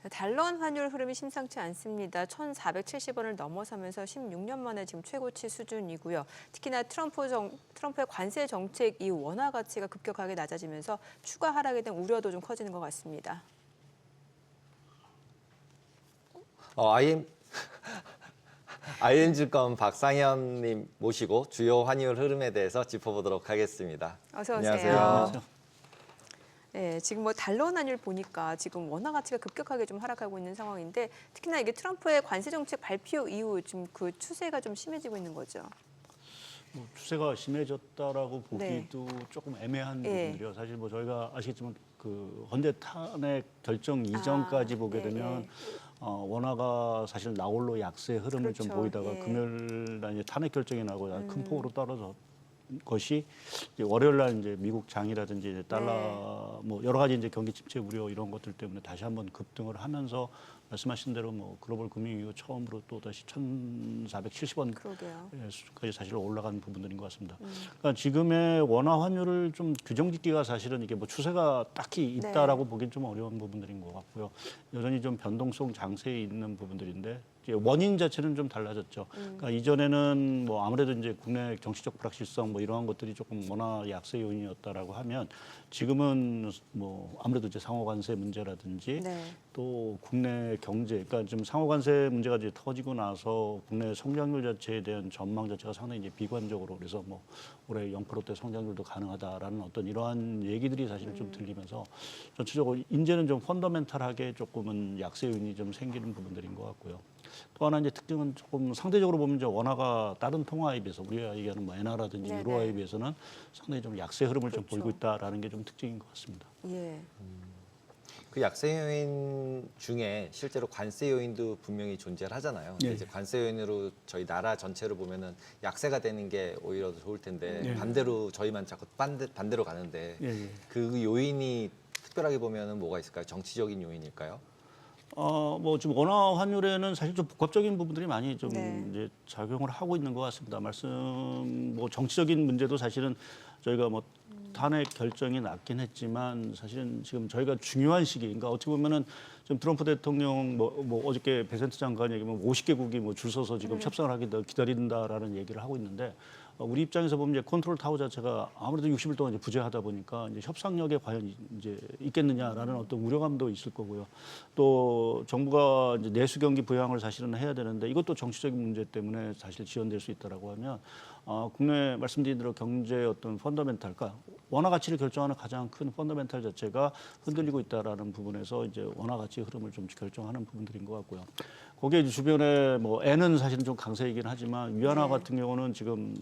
달러 환율 흐름이 심상치 않습니다. 1,470원을 넘어서면서 16년 만에 지금 최고치 수준이고요. 특히나 트럼프의 관세 정책 이후 원화 가치가 급격하게 낮아지면서 추가 하락에 대한 우려도 좀 커지는 것 같습니다. IM증권 박상현님 모시고 주요 환율 흐름에 대해서 짚어보도록 하겠습니다. 어서 오세요. 안녕하세요. 네, 지금 뭐 달러 환율 보니까 지금 원화 가치가 급격하게 좀 하락하고 있는 상황인데 특히나 이게 트럼프의 관세 정책 발표 이후 지금 그 추세가 좀 심해지고 있는 거죠. 뭐 추세가 심해졌다라고 네. 보기도 조금 애매한 예. 부분들이요. 사실 뭐 저희가 아시겠지만 그 헌재 탄핵 결정 이전까지 보게 예, 되면 예. 원화가 사실 나홀로 약세 흐름을 좀 그렇죠. 보이다가 예. 금요일 날 이제 탄핵 결정이 나고 큰 폭으로 떨어져. 것이 이제 월요일 날 이제 미국 장이라든지 이제 달러 뭐 여러 가지 이제 경기 침체 우려 이런 것들 때문에 다시 한번 급등을 하면서 말씀하신 대로 뭐 글로벌 금융 이후 처음으로 또 다시 1,470원 그러게요. 수준까지 사실 올라간 부분들인 것 같습니다. 그러니까 지금의 원화 환율을 좀 규정짓기가 사실은 이게 뭐 추세가 딱히 있다라고 보기는 좀 어려운 부분들인 것 같고요. 여전히 좀 변동성 장세에 있는 부분들인데 이제 원인 자체는 좀 달라졌죠. 그러니까 이전에는 뭐 아무래도 이제 국내 정치적 불확실성 뭐 이러한 것들이 조금 원화 약세 요인이었다라고 하면 지금은 뭐 아무래도 이제 상호 관세 문제라든지 네. 또 국내 경제, 그러니까 지금 상호 관세 문제가 이제 터지고 나서 국내 성장률 자체에 대한 전망 자체가 상당히 이제 비관적으로 그래서 뭐 올해 0%대 성장률도 가능하다라는 어떤 이러한 얘기들이 사실 좀 들리면서 전체적으로 이제는 좀 펀더멘탈하게 조금은 약세 요인이 좀 생기는 부분들인 것 같고요. 또 하나 이제 특징은 조금 상대적으로 보면 이제 원화가 다른 통화에 비해서 우리가 얘기하는 뭐 엔화라든지 네네. 유로화에 비해서는 상당히 좀 약세 흐름을 좀 그렇죠. 보이고 있다라는 게 좀 특징인 것 같습니다. 예. 그 약세 요인 중에 실제로 관세 요인도 분명히 존재를 하잖아요. 근데 예. 이제 관세 요인으로 저희 나라 전체로 보면은 약세가 되는 게 오히려 더 좋을 텐데 예. 반대로 저희만 자꾸 반대로 가는데 예, 예. 그 요인이 특별하게 보면은 뭐가 있을까요? 정치적인 요인일까요? 뭐 지금 원화 환율에는 사실 좀 복합적인 부분들이 많이 좀 네. 이제 작용을 하고 있는 것 같습니다. 뭐 정치적인 문제도 사실은 저희가 뭐 탄핵 결정이 났긴 했지만 사실은 지금 저희가 중요한 시기, 그러니까 어떻게 보면은 지금 트럼프 대통령 뭐 어저께 베센트 장관이 얘기하면 50개국이 뭐 줄 서서 지금 협상을 하기 기다린다라는 얘기를 하고 있는데 우리 입장에서 보면 이제 컨트롤 타워 자체가 아무래도 60일 동안 이제 부재하다 보니까 이제 협상력에 과연 이제 있겠느냐라는 어떤 우려감도 있을 거고요. 또 정부가 이제 내수 경기 부양을 사실은 해야 되는데 이것도 정치적인 문제 때문에 사실 지연될 수 있다라고 하면 국내 말씀드린 대로 경제 어떤 펀더멘탈, 그러니까 원화 가치를 결정하는 가장 큰 펀더멘탈 자체가 흔들리고 있다라는 부분에서 이제 원화 가치 흐름을 좀 결정하는 부분들인 것 같고요. 거기에 이제 주변에 뭐 엔은 사실은 좀 강세이긴 하지만 위안화 네. 같은 경우는 지금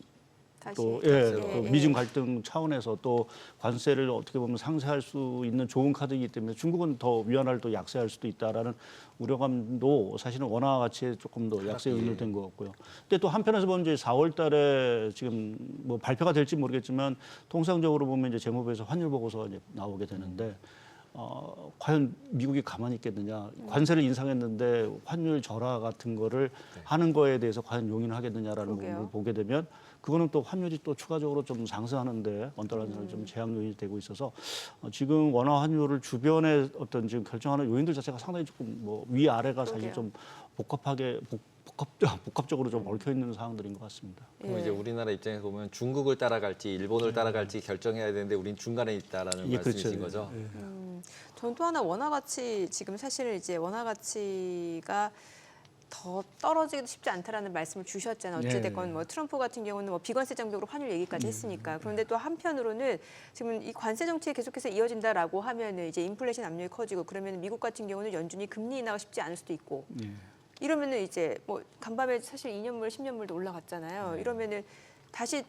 다시. 또 예, 그 예. 미중 갈등 차원에서 또 관세를 어떻게 보면 상쇄할 수 있는 좋은 카드이기 때문에 중국은 더 위안화를 또 약세할 수도 있다라는 우려감도 사실은 원화 가치에 조금 더 약세 요인이 된 것 같고요. 근데 또 한편에서 보면 이제 4월달에 지금 뭐 발표가 될지 모르겠지만 통상적으로 보면 이제 재무부에서 환율 보고서가 이제 나오게 되는데. 과연 미국이 가만히 있겠느냐. 관세를 인상했는데 환율 절하 같은 거를 하는 거에 대해서 과연 용인을 하겠느냐라는 그러게요. 부분을 보게 되면 그거는 또 환율이 또 추가적으로 좀 상승하는데 언더라인을 좀 제약 요인이 되고 있어서 지금 원화 환율을 주변에 어떤 지금 결정하는 요인들 자체가 상당히 조금 뭐 위아래가 사실 그러게요. 좀 복합적으로 좀 얽혀 있는 사항들인 것 같습니다. 그럼 예. 이제 우리나라 입장에서 보면 중국을 따라갈지 일본을 따라갈지 결정해야 되는데 우린 중간에 있다라는 예, 말씀이신 그렇죠. 거죠? 예. 전 또 하나 원화 가치 지금 사실은 이제 원화 가치가 더 떨어지기도 쉽지 않다라는 말씀을 주셨잖아요. 어찌됐건 뭐 트럼프 같은 경우는 뭐 비관세 장벽으로 환율 얘기까지 했으니까. 그런데 또 한편으로는 지금 이 관세 정책이 계속해서 이어진다라고 하면은 이제 인플레이션 압력이 커지고 그러면 미국 같은 경우는 연준이 금리 인하가 쉽지 않을 수도 있고 이러면은 이제 뭐 간밤에 사실 2년물, 10년물도 올라갔잖아요. 이러면은 다시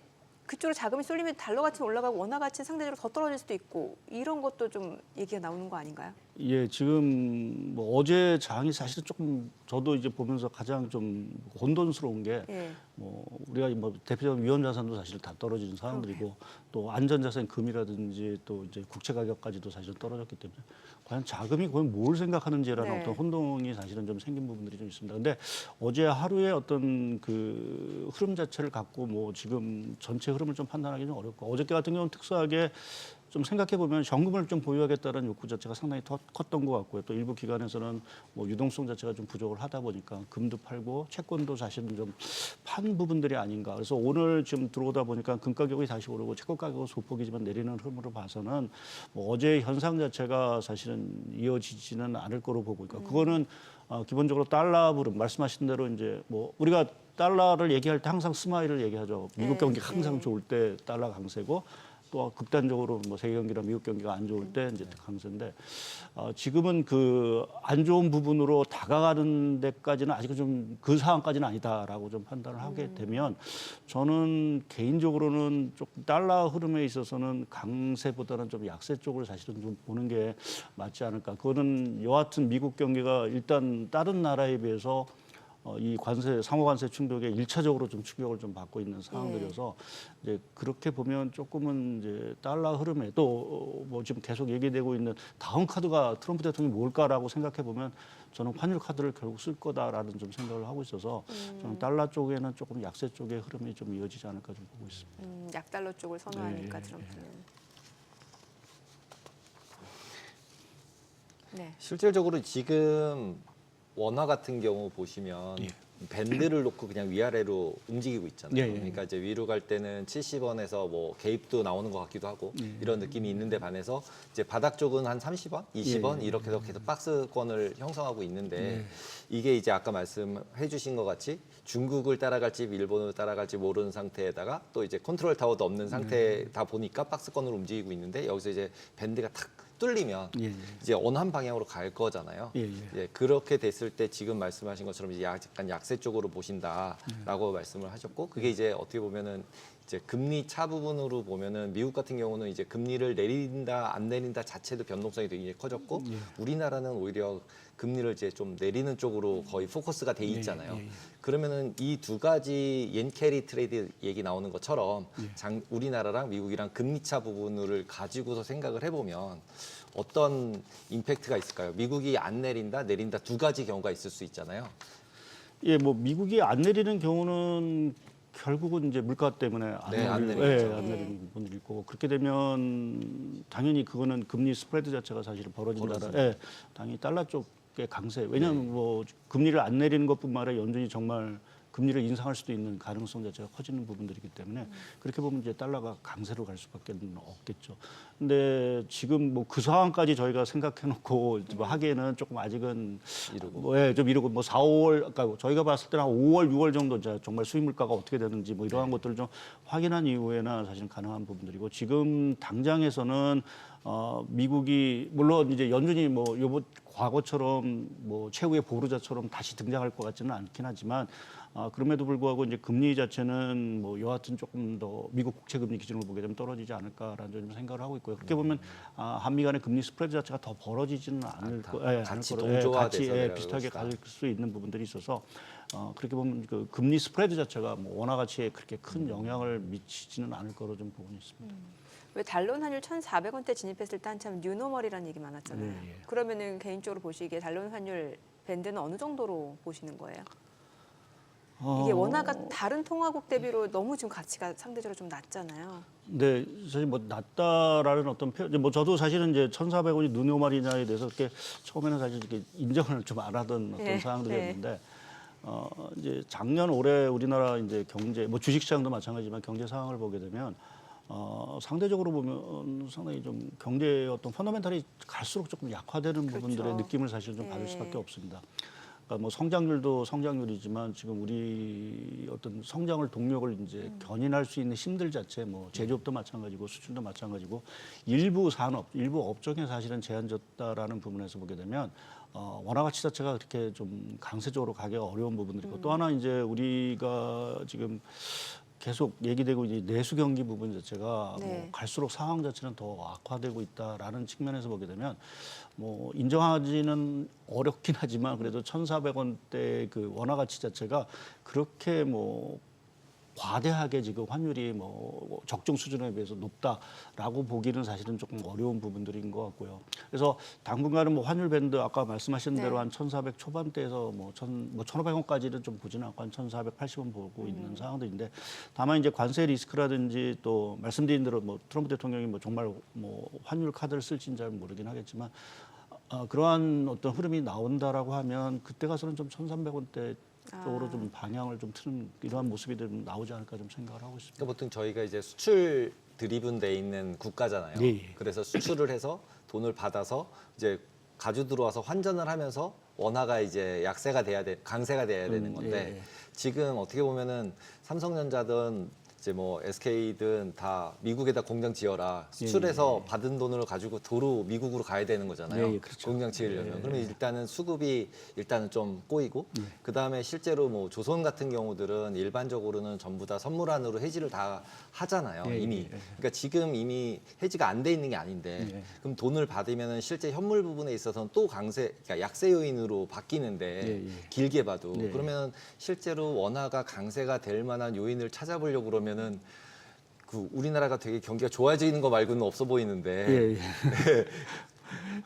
그쪽으로 자금이 쏠리면 달러 가치는 올라가고 원화 가치는 상대적으로 더 떨어질 수도 있고 이런 것도 좀 얘기가 나오는 거 아닌가요? 예, 지금 뭐 어제 장이 사실은 조금 저도 이제 보면서 가장 좀 혼돈스러운 게 예. 뭐 우리가 뭐 대표적인 위험 자산도 사실 다 떨어지는 상황들이고 또 안전 자산 금이라든지 또 이제 국채 가격까지도 사실 떨어졌기 때문에 과연 자금이 과연 뭘 생각하는지라는 네. 어떤 혼동이 사실은 좀 생긴 부분들이 좀 있습니다. 근데 어제 하루에 어떤 그 흐름 자체를 갖고 뭐 지금 전체 흐름을 좀 판단하기 좀 어렵고 어저께 같은 경우는 특수하게 좀 생각해 보면 현금을 좀 보유하겠다는 욕구 자체가 상당히 더 컸던 것 같고요. 또 일부 기관에서는 뭐 유동성 자체가 좀 부족을 하다 보니까 금도 팔고 채권도 사실은 좀 판 부분들이 아닌가. 그래서 오늘 지금 들어오다 보니까 금 가격이 다시 오르고 채권 가격은 소폭이지만 내리는 흐름으로 봐서는 뭐 어제 현상 자체가 사실은 이어지지는 않을 거로 보고 있고 그거는 기본적으로 달러 부름 말씀하신 대로 이제 뭐 우리가 달러를 얘기할 때 항상 스마일을 얘기하죠. 미국 경기가 항상 좋을 때 달러 강세고 또 극단적으로 뭐 세계 경기랑 미국 경기가 안 좋을 때 이제 강세인데 지금은 그 안 좋은 부분으로 다가가는 데까지는 아직은 좀 그 상황까지는 아니다라고 좀 판단을 하게 되면 저는 개인적으로는 조금 달러 흐름에 있어서는 강세보다는 좀 약세 쪽을 사실은 좀 보는 게 맞지 않을까. 그거는 여하튼 미국 경기가 일단 다른 나라에 비해서 이 관세 상호 관세 충격에 일차적으로 좀 충격을 좀 받고 있는 상황들이어서 이제 그렇게 보면 조금은 이제 달러 흐름에 또 뭐 지금 계속 얘기되고 있는 다음 카드가 트럼프 대통령이 뭘까라고 생각해 보면 저는 환율 카드를 결국 쓸 거다라는 좀 생각을 하고 있어서 저는 달러 쪽에는 조금 약세 쪽의 흐름이 좀 이어지지 않을까 좀 보고 있습니다. 약달러 쪽을 선호하니까 트럼프는. 네. 실질적으로 지금 원화 같은 경우 보시면 밴드를 놓고 그냥 위아래로 움직이고 있잖아요. 예, 예. 그러니까 이제 위로 갈 때는 70원에서 뭐 개입도 나오는 것 같기도 하고 이런 느낌이 있는데 반해서 이제 바닥 쪽은 한 30원, 20원 이렇게 해서 계속 박스권을 형성하고 있는데 이게 이제 아까 말씀해 주신 것 같이 중국을 따라갈지 일본을 따라갈지 모르는 상태에다가 또 이제 컨트롤 타워도 없는 상태다 보니까 박스권으로 움직이고 있는데 여기서 이제 밴드가 탁 뚫리면 이제 어느 한 방향으로 갈 거잖아요. 이제 그렇게 됐을 때 지금 말씀하신 것처럼 이제 약간 약세 쪽으로 보신다라고 말씀을 하셨고 그게 이제 어떻게 보면은 이제 금리 차 부분으로 보면은 미국 같은 경우는 이제 금리를 내린다 안 내린다 자체도 변동성이 되게 커졌고 우리나라는 오히려 금리를 이제 좀 내리는 쪽으로 거의 포커스가 돼 있잖아요. 그러면은 이 두 가지 옌 캐리 트레이드 얘기 나오는 것처럼 우리나라랑 미국이랑 금리차 부분을 가지고서 생각을 해보면 어떤 임팩트가 있을까요? 미국이 안 내린다, 내린다 두 가지 경우가 있을 수 있잖아요. 예, 뭐 미국이 안 내리는 경우는 결국은 이제 물가 때문에 안 내리죠. 안 내리는 분들이 있고 그렇게 되면 당연히 그거는 금리 스프레드 자체가 사실은 벌어진다. 당연히 달러 쪽의 강세. 왜냐하면 뭐 금리를 안 내리는 것뿐만 아니라 연준이 정말 금리를 인상할 수도 있는 가능성 자체가 커지는 부분들이기 때문에 그렇게 보면 이제 달러가 강세로 갈 수밖에 없겠죠. 근데 지금 뭐 그 상황까지 저희가 생각해놓고 뭐 하기에는 조금 아직은 좀 이르고 뭐 4, 5월, 그러니까 저희가 봤을 때는 한 5월, 6월 정도 이제 정말 수입 물가가 어떻게 되는지 뭐 이러한 것들을 좀 확인한 이후에나 사실 가능한 부분들이고 지금 당장에서는 미국이 물론 이제 연준이 뭐 요번 과거처럼 뭐 최후의 보루자처럼 다시 등장할 것 같지는 않긴 하지만 그럼에도 불구하고 이제 금리 자체는 뭐 여하튼 조금 더 미국 국채 금리 기준으로 보게 되면 떨어지지 않을까라는 좀 생각을 하고 있고요. 그렇게 보면 한미 간의 금리 스프레드 자체가 더 벌어지지는 않을 거예요. 같이 동조화돼서 비슷하게 갈 수 있는 부분들이 있어서 그렇게 보면 그 금리 스프레드 자체가 뭐 원화 가치에 그렇게 큰 영향을 미치지는 않을 거로 좀 보고 있습니다. 왜 달러는 환율 1,400원대 진입했을 때 한참 뉴노멀이라는 얘기 많았잖아요. 그러면은 개인적으로 보시기에 달러 환율 밴드는 어느 정도로 보시는 거예요? 이게 원화가 다른 통화국 대비로 너무 지금 가치가 상대적으로 좀 낮잖아요. 네, 사실 뭐 낮다라는 어떤 표현, 뭐 저도 사실은 이제 1,400원이 누노말이냐에 대해서 그렇게 처음에는 사실 이렇게 인정을 좀 안 하던 어떤 상황들이었는데 이제 작년 올해 우리나라 이제 경제, 뭐 주식시장도 마찬가지지만 경제 상황을 보게 되면 상대적으로 보면 상당히 좀 경제의 어떤 펀더멘탈이 갈수록 조금 약화되는 부분들의 느낌을 사실 좀 받을 수밖에 없습니다. 그러니까 뭐 성장률도 성장률이지만 지금 우리 어떤 성장을 동력을 이제 견인할 수 있는 힘들 자체, 뭐 제조업도 마찬가지고 수출도 마찬가지고 일부 산업, 일부 업종에 사실은 제한졌다라는 부분에서 보게 되면 원화 가치 자체가 그렇게 좀 강세적으로 가기 어려운 부분들이고 또 하나 이제 우리가 지금 계속 얘기되고 이제 내수 경기 부분 자체가 뭐 갈수록 상황 자체는 더 악화되고 있다라는 측면에서 보게 되면 뭐 인정하지는 어렵긴 하지만 그래도 1,400원대 그 원화 가치 자체가 그렇게 뭐 과대하게 지금 환율이 뭐 적정 수준에 비해서 높다라고 보기는 사실은 조금 어려운 부분들인 것 같고요. 그래서 당분간은 뭐 환율 밴드 아까 말씀하신 대로 한 1,400 초반대에서 뭐 1,500원까지는 좀 보지는 않고 한 1,480원 보고 있는 상황들인데 다만 이제 관세 리스크라든지 또 말씀드린 대로 뭐 트럼프 대통령이 뭐 정말 뭐 환율 카드를 쓸지는 잘 모르긴 하겠지만 그러한 어떤 흐름이 나온다라고 하면 그때 가서는 좀 1,300원대 쪽으로 좀 방향을 좀 트는 이러한 모습이 좀 나오지 않을까 좀 생각을 하고 있습니다. 그러니까 보통 저희가 이제 수출 드리븐돼 있는 국가잖아요. 예, 예. 그래서 수출을 해서 돈을 받아서 이제 가져 들어와서 환전을 하면서 원화가 이제 강세가 돼야 되는 건데 예. 지금 어떻게 보면은 삼성전자든 이제 뭐 SK든 다 미국에다 공장 지어라. 수출해서 받은 돈을 가지고 도로 미국으로 가야 되는 거잖아요. 예, 예, 그렇죠. 공장 지으려면. 그러면 일단은 수급이 일단은 좀 꼬이고 그다음에 실제로 뭐 조선 같은 경우들은 일반적으로는 전부 다 선물안으로 해지를 다 하잖아요. 예, 이미. 예, 예. 그러니까 지금 이미 해지가 안 돼 있는 게 아닌데 예. 그럼 돈을 받으면은 실제 현물 부분에 있어서는 또 그러니까 약세 요인으로 바뀌는데 예, 예. 길게 봐도 예. 그러면 실제로 원화가 강세가 될 만한 요인을 찾아보려고 그러면은 그 우리나라가 되게 경기가 좋아지는 거 말고는 없어 보이는데 예, 예.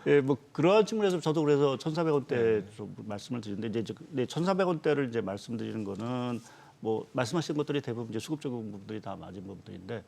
예, 뭐 그러한 측면에서 저도 그래서 1,400원대 좀 말씀을 드리는데 이제 1,400원대를 이제 말씀드리는 거는 뭐 말씀하신 것들이 대부분 이제 수급적인 부분들이 다 맞은 부분들인데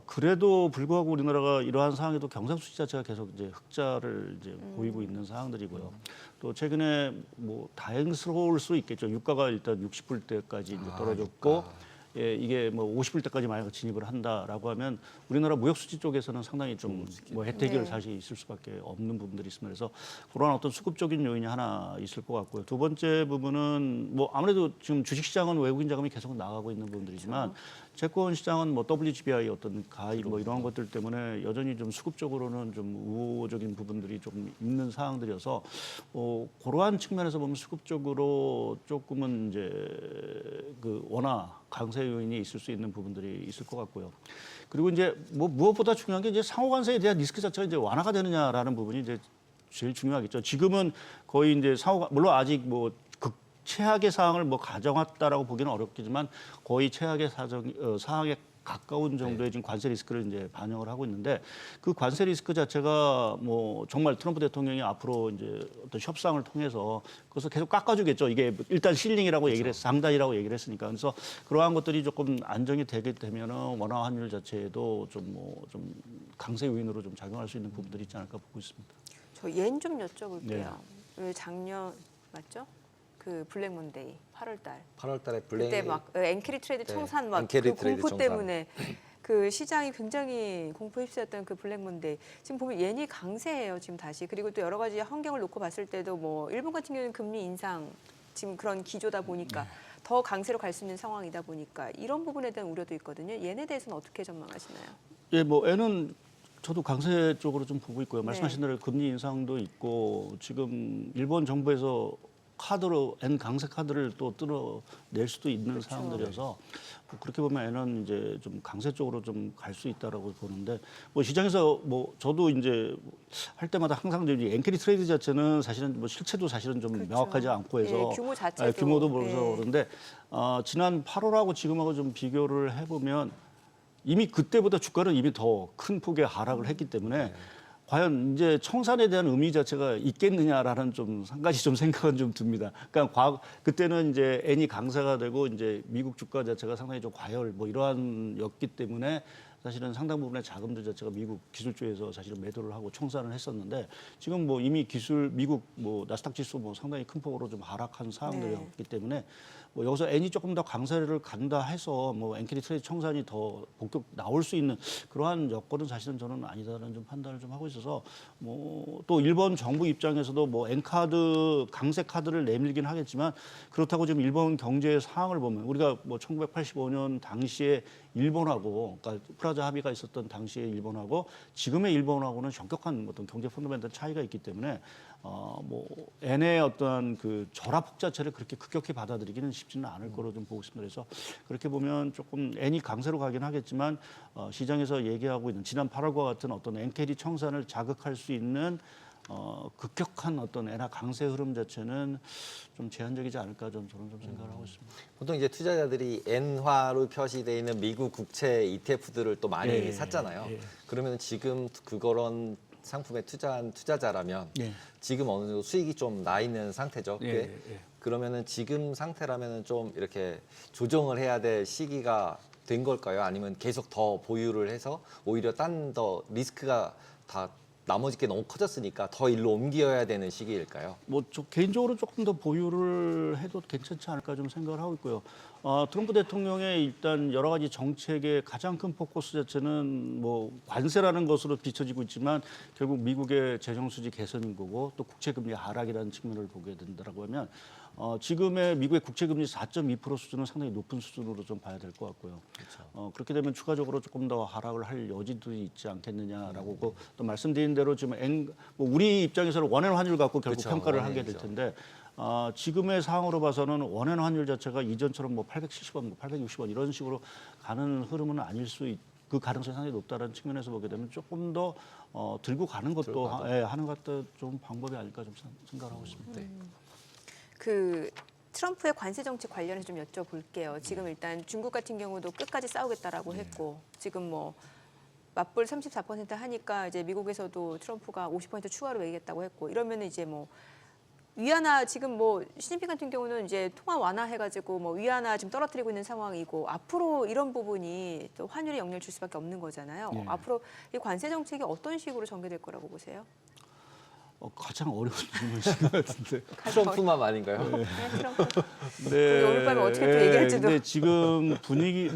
그래도 불구하고 우리나라가 이러한 상황에도 경상수지 자체가 계속 이제 흑자를 이제 보이고 있는 상황들이고요. 또 최근에 뭐 다행스러울 수 있겠죠. 유가가 일단 60불대까지 이제 떨어졌고. 예, 이게 뭐 50불대까지 만약 진입을 한다라고 하면 우리나라 무역수지 쪽에서는 상당히 좀 뭐 혜택이 네. 사실 있을 수밖에 없는 부분들이 있습니다. 그래서 그런 어떤 수급적인 요인이 하나 있을 것 같고요. 두 번째 부분은 뭐 아무래도 지금 주식시장은 외국인 자금이 계속 나가고 있는 부분들이지만 채권 시장은 뭐 WGBI 어떤 가입 뭐 이러한 것들 때문에 여전히 좀 수급적으로는 좀 우호적인 부분들이 좀 있는 상황들이어서 그러한 측면에서 보면 수급적으로 조금은 이제 그 원화 강세 요인이 있을 수 있는 부분들이 있을 것 같고요. 그리고 이제 뭐 무엇보다 중요한 게 이제 상호 관세에 대한 리스크 자체가 이제 완화가 되느냐라는 부분이 이제 제일 중요하겠죠. 지금은 거의 이제 물론 아직 뭐 최악의 상황을 뭐 가정했다라고 보기는 어렵겠지만 거의 최악의 상황에 가까운 정도의 지금 관세 리스크를 이제 반영을 하고 있는데 그 관세 리스크 자체가 뭐 정말 트럼프 대통령이 앞으로 이제 어떤 협상을 통해서 그것을 계속 깎아주겠죠. 이게 일단 실링이라고 얘기를 했어, 상단이라고 얘기를 했으니까. 그래서 그러한 것들이 조금 안정이 되게 되면은 원화 환율 자체에도 좀 강세 요인으로 좀 작용할 수 있는 부분들이 있지 않을까 보고 있습니다. 저 옌 좀 여쭤볼게요. 네. 왜 작년 맞죠? 그 블랙 monday 8월 달. 8월 달에 블랙 그때 막 엔캐리 트레이드 네, 청산 막 엔캐리 그 트레이드 공포 청산. 때문에 그 시장이 굉장히 공포에 휩싸였던 그 블랙 monday. 지금 보면 옌이 강세예요. 지금 다시. 그리고 또 여러 가지 환경을 놓고 봤을 때도 뭐 일본 같은 경우는 금리 인상 지금 그런 기조다 보니까 더 강세로 갈 수 있는 상황이다 보니까 이런 부분에 대한 우려도 있거든요. 옌에 대해서는 어떻게 전망하시나요? 예, 뭐 N은 저도 강세 쪽으로 좀 보고 있고요. 말씀하신 대로 금리 인상도 있고 지금 일본 정부에서 카드로 N 강세 카드를 또 뚫어낼 수도 있는 그렇죠. 상황들이어서 뭐 그렇게 보면 N은 이제 좀 강세 쪽으로 좀 갈 수 있다라고 보는데 뭐 시장에서 뭐 저도 이제 할 때마다 항상 이제 엔캐리 트레이드 자체는 사실은 뭐 실체도 사실은 좀 그렇죠. 명확하지 않고 해서 예, 규모 자체도. 규모도 모르서 예. 그런데 지난 8월하고 지금하고 좀 비교를 해보면 이미 그때보다 주가는 이미 더 큰 폭의 하락을 했기 때문에 과연 이제 청산에 대한 의미 자체가 있겠느냐라는 좀 한 가지 좀 생각은 좀 듭니다. 그러니까 그때는 이제 N이 강세가 되고 이제 미국 주가 자체가 상당히 좀 과열 뭐 이러한였기 때문에 사실은 상당 부분의 자금들 자체가 미국 기술주에서 사실은 매도를 하고 청산을 했었는데 지금 뭐 이미 미국 뭐 나스닥 지수 뭐 상당히 큰 폭으로 좀 하락한 상황들이었기 때문에 뭐 여기서 N이 조금 더 강세를 간다 해서 뭐 엔캐리 트레이드 청산이 더 본격 나올 수 있는 그러한 여건은 사실은 저는 아니다라는 좀 판단을 좀 하고 있어서 뭐 또 일본 정부 입장에서도 뭐 N카드 강세 카드를 내밀긴 하겠지만 그렇다고 지금 일본 경제의 상황을 보면 우리가 뭐 1985년 당시에 일본하고 그러니까 프라자 합의가 있었던 당시의 일본하고 지금의 일본하고는 현격한 어떤 경제 펀더멘털 차이가 있기 때문에 뭐 N의 어떤 그 절하폭 자체를 그렇게 급격히 받아들이기는 쉽지는 않을 거로 좀 보고 있습니다. 그래서 그렇게 보면 조금 N이 강세로 가긴 하겠지만 시장에서 얘기하고 있는 지난 8월과 같은 어떤 엔캐리 청산을 자극할 수 있는 급격한 어떤 엔화 강세 흐름 자체는 좀 제한적이지 않을까 저는 좀 생각을 하고 있습니다. 보통 이제 투자자들이 엔화로 표시되어 있는 미국 국채 ETF들을 또 많이 예, 샀잖아요. 예. 그러면 지금 그런 상품에 투자한 투자자라면 예. 지금 어느 정도 수익이 좀 나 있는 상태죠. 꽤. 예, 예. 그러면은 지금 상태라면은 좀 이렇게 조정을 해야 될 시기가 된 걸까요? 아니면 계속 더 보유를 해서 오히려 딴 더 리스크가 다 나머지 게 너무 커졌으니까 더 일로 옮겨야 되는 시기일까요? 뭐 저 개인적으로 조금 더 보유를 해도 괜찮지 않을까 좀 생각을 하고 있고요. 트럼프 대통령의 일단 여러 가지 정책의 가장 큰 포커스 자체는 뭐 관세라는 것으로 비춰지고 있지만 결국 미국의 재정 수지 개선인 거고 또 국채 금리 하락이라는 측면을 보게 된다라고 하면 지금의 미국의 국채 금리 4.2% 수준은 상당히 높은 수준으로 좀 봐야 될 것 같고요. 그렇죠. 그렇게 되면 추가적으로 조금 더 하락을 할 여지도 있지 않겠느냐라고 또 말씀드린 대로 지금 뭐 우리 입장에서는 원화의 환율 갖고 결국 그렇죠. 평가를 하게 될 원화이죠. 텐데 지금의 상황으로 봐서는 원화의 환율 자체가 이전처럼 뭐 870원, 뭐 860원 이런 식으로 가는 흐름은 아닐 그 가능성이 상당히 높다는 측면에서 보게 되면 조금 더 들고 가는 것도 하는 것도 좀 방법이 아닐까 좀 생각하고 있습니다. 네. 그 트럼프의 관세 정책 관련해서 좀 여쭤볼게요. 지금 일단 중국 같은 경우도 끝까지 싸우겠다라고 했고 지금 뭐 맞불 34% 하니까 이제 미국에서도 트럼프가 50% 추가로 매기겠다고 했고 이러면 이제 뭐 위안화 지금 뭐 시진핑 같은 경우는 이제 통화 완화해가지고 뭐 위안화 지금 떨어뜨리고 있는 상황이고 앞으로 이런 부분이 또 환율에 영향을 줄 수밖에 없는 거잖아요. 네. 앞으로 이 관세 정책이 어떤 식으로 전개될 거라고 보세요? 가장 어려운 질문이신 것 같은데. 트럼프만 아닌가요? 네, 트럼프. 네. 오늘 밤에 어떻게 또 얘기할지도. 근데 지금 분위기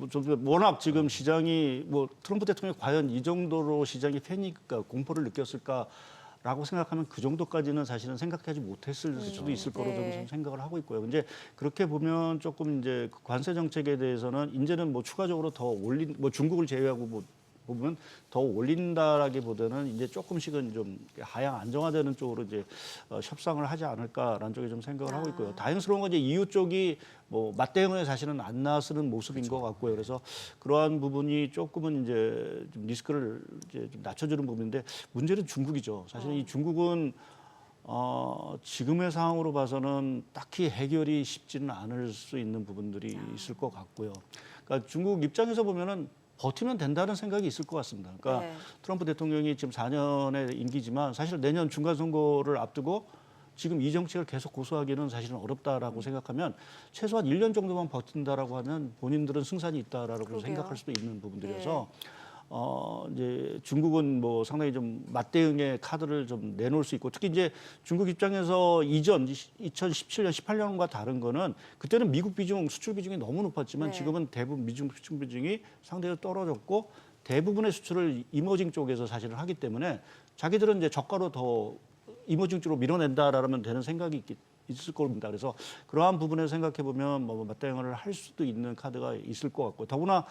좀 워낙 지금 시장이 뭐 트럼프 대통령이 과연 이 정도로 시장이 패닉과 공포를 느꼈을까라고 생각하면 그 정도까지는 사실은 생각하지 못했을 수도 있을 거로 저는 좀 생각을 하고 있고요. 근데 그렇게 보면 조금 이제 그 관세 정책에 대해서는 이제는 뭐 추가적으로 더 뭐 중국을 제외하고 뭐 보면 더 올린다라기보다는 이제 조금씩은 좀 하향 안정화되는 쪽으로 이제 협상을 하지 않을까라는 쪽에 좀 생각을 하고 있고요. 다행스러운 건 이제 EU 쪽이 뭐 맞대응을 사실은 안 나서는 모습인 것 같고요. 그래서 그러한 부분이 조금은 이제 좀 리스크를 이제 좀 낮춰주는 부분인데 문제는 중국이죠. 사실 이 중국은 지금의 상황으로 봐서는 딱히 해결이 쉽지는 않을 수 있는 부분들이 있을 것 같고요. 그러니까 중국 입장에서 보면은 버티면 된다는 생각이 있을 것 같습니다. 그러니까 네. 트럼프 대통령이 지금 4년의 임기지만 사실 내년 중간 선거를 앞두고 지금 이 정책을 계속 고수하기는 사실은 어렵다라고 생각하면 최소한 1년 정도만 버틴다라고 하면 본인들은 승산이 있다라고 그러게요. 생각할 수도 있는 부분들이어서 이제 중국은 뭐 상당히 좀 맞대응의 카드를 좀 내놓을 수 있고 특히 이제 중국 입장에서 이전 2017년, 18년과 다른 거는 그때는 미국 비중, 수출 비중이 너무 높았지만 네. 지금은 대부분 미중 수출 비중이 상대적으로 떨어졌고 대부분의 수출을 이머징 쪽에서 사실은 하기 때문에 자기들은 이제 저가로 더 이머징 쪽으로 밀어낸다라면 되는 생각이 있을 겁니다. 그래서 그러한 부분을 생각해 보면 뭐 맞대응을 할 수도 있는 카드가 있을 것 같고 더구나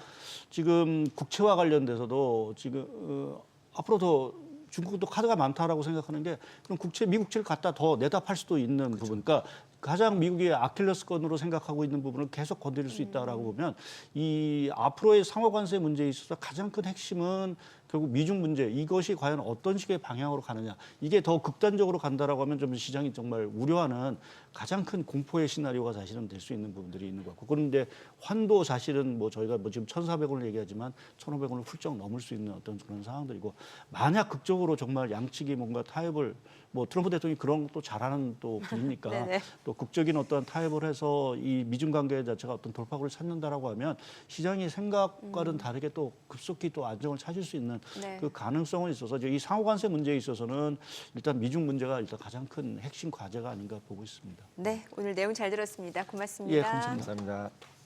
지금 국채와 관련돼서도 지금 앞으로 더 중국도 카드가 많다라고 생각하는 게 그럼 미국채를 갖다 더 내다 팔 수도 있는 부분. 그러니까 가장 미국의 아킬레스건으로 생각하고 있는 부분을 계속 건드릴 수 있다라고 보면 이 앞으로의 상호 관세 문제에 있어서 가장 큰 핵심은 결국 미중 문제 이것이 과연 어떤 식의 방향으로 가느냐 이게 더 극단적으로 간다라고 하면 좀 시장이 정말 우려하는 가장 큰 공포의 시나리오가 사실은 될 수 있는 부분들이 있는 것 같고 그런데 환도 사실은 뭐 저희가 뭐 지금 1,400원을 얘기하지만 1,500원을 훌쩍 넘을 수 있는 어떤 그런 상황들이고 만약 극적으로 정말 양측이 뭔가 타협을 뭐 트럼프 대통령이 그런 것도 잘하는 또 분이니까 네네. 또 극적인 어떤 타협을 해서 이 미중 관계 자체가 어떤 돌파구를 찾는다라고 하면 시장이 생각과는 다르게 또 급속히 또 안정을 찾을 수 있는 네. 그 가능성은 있어서 이제 이 상호 관세 문제에 있어서는 일단 미중 문제가 일단 가장 큰 핵심 과제가 아닌가 보고 있습니다. 네, 오늘 내용 잘 들었습니다. 고맙습니다. 예, 감사합니다. 감사합니다.